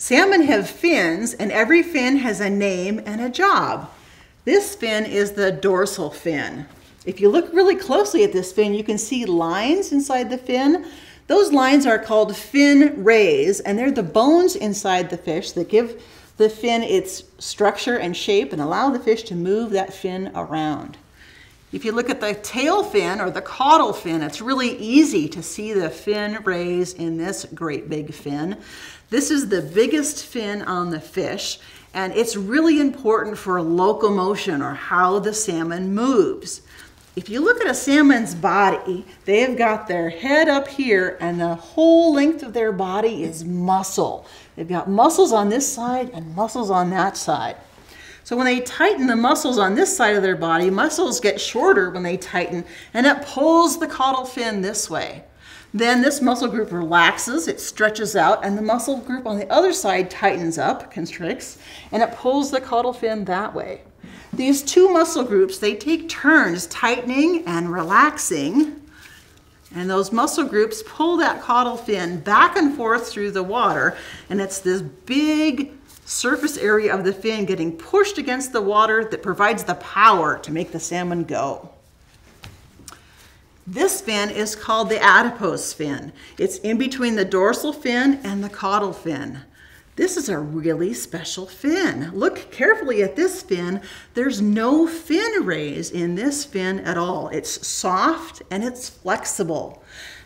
Salmon have fins, and every fin has a name and a job. This fin is the dorsal fin. If you look really closely at this fin, you can see lines inside the fin. Those lines are called fin rays, and they're the bones inside the fish that give the fin its structure and shape and allow the fish to move that fin around. If you look at the tail fin or the caudal fin, it's really easy to see the fin rays in this great big fin. This is the biggest fin on the fish, and it's really important for locomotion or how the salmon moves. If you look at a salmon's body, they have got their head up here and the whole length of their body is muscle. They've got muscles on this side and muscles on that side. So when they tighten the muscles on this side of their body, muscles get shorter when they tighten, and it pulls the caudal fin this way. Then this muscle group relaxes, it stretches out, and the muscle group on the other side tightens up, constricts, and it pulls the caudal fin that way. These two muscle groups, they take turns tightening and relaxing, and those muscle groups pull that caudal fin back and forth through the water, and it's this big surface area of the fin getting pushed against the water that provides the power to make the salmon go. This fin is called the adipose fin. It's in between the dorsal fin and the caudal fin. This is a really special fin. Look carefully at this fin. There's no fin rays in this fin at all. It's soft and it's flexible.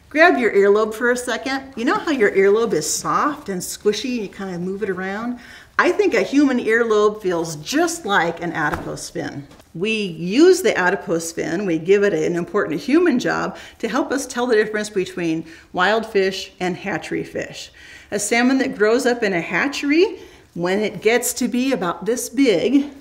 Grab your earlobe for a second. You know how your earlobe is soft and squishy, you kind of move it around? I think a human earlobe feels just like an adipose fin. We use the adipose fin, we give it an important human job to help us tell the difference between wild fish and hatchery fish. A salmon that grows up in a hatchery, when it gets to be about this big,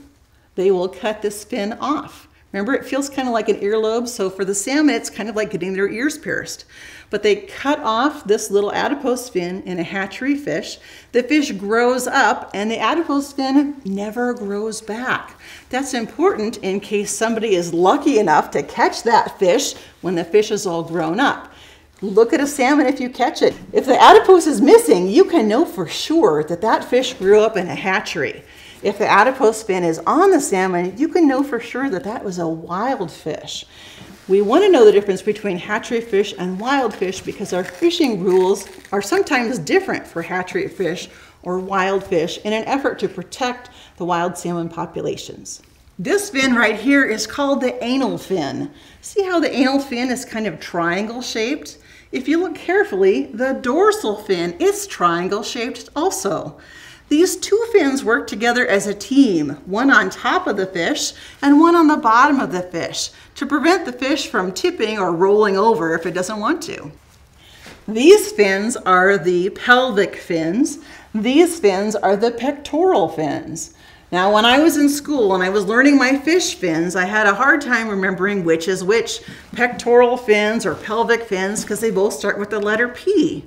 they will cut this fin off. Remember, it feels kind of like an earlobe, so for the salmon, it's kind of like getting their ears pierced. But they cut off this little adipose fin in a hatchery fish. The fish grows up, and the adipose fin never grows back. That's important in case somebody is lucky enough to catch that fish when the fish is all grown up. Look at a salmon if you catch it. If the adipose is missing, you can know for sure that that fish grew up in a hatchery. If the adipose fin is on the salmon, you can know for sure that that was a wild fish. We want to know the difference between hatchery fish and wild fish because our fishing rules are sometimes different for hatchery fish or wild fish in an effort to protect the wild salmon populations. This fin right here is called the anal fin. See how the anal fin is kind of triangle shaped? If you look carefully, the dorsal fin is triangle shaped also. These two fins work together as a team, one on top of the fish and one on the bottom of the fish, to prevent the fish from tipping or rolling over if it doesn't want to. These fins are the pelvic fins. These fins are the pectoral fins. Now, when I was in school and I was learning my fish fins, I had a hard time remembering which is which, pectoral fins or pelvic fins, because they both start with the letter P.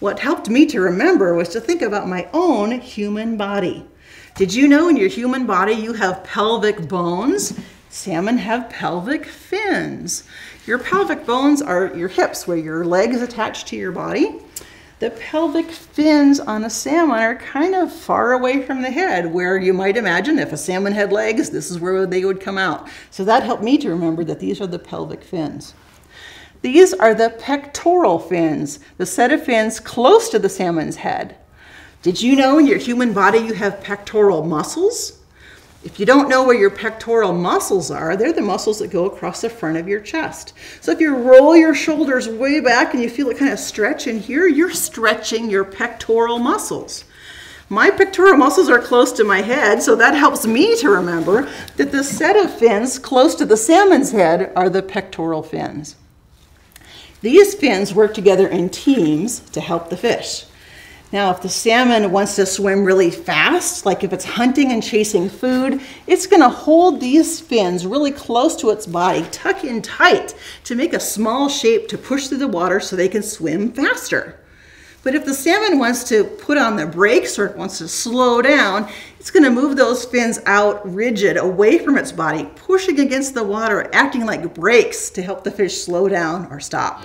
What helped me to remember was to think about my own human body. Did you know in your human body you have pelvic bones? Salmon have pelvic fins. Your pelvic bones are your hips, where your leg is attached to your body. The pelvic fins on a salmon are kind of far away from the head, where you might imagine if a salmon had legs, this is where they would come out. So that helped me to remember that these are the pelvic fins. These are the pectoral fins, the set of fins close to the salmon's head. Did you know in your human body you have pectoral muscles? If you don't know where your pectoral muscles are, they're the muscles that go across the front of your chest. So if you roll your shoulders way back and you feel it kind of stretch in here, you're stretching your pectoral muscles. My pectoral muscles are close to my head, so that helps me to remember that the set of fins close to the salmon's head are the pectoral fins. These fins work together in teams to help the fish. Now, if the salmon wants to swim really fast, like if it's hunting and chasing food, it's going to hold these fins really close to its body, tuck in tight to make a small shape to push through the water so they can swim faster. But if the salmon wants to put on the brakes or it wants to slow down, it's going to move those fins out rigid away from its body, pushing against the water, acting like brakes to help the fish slow down or stop.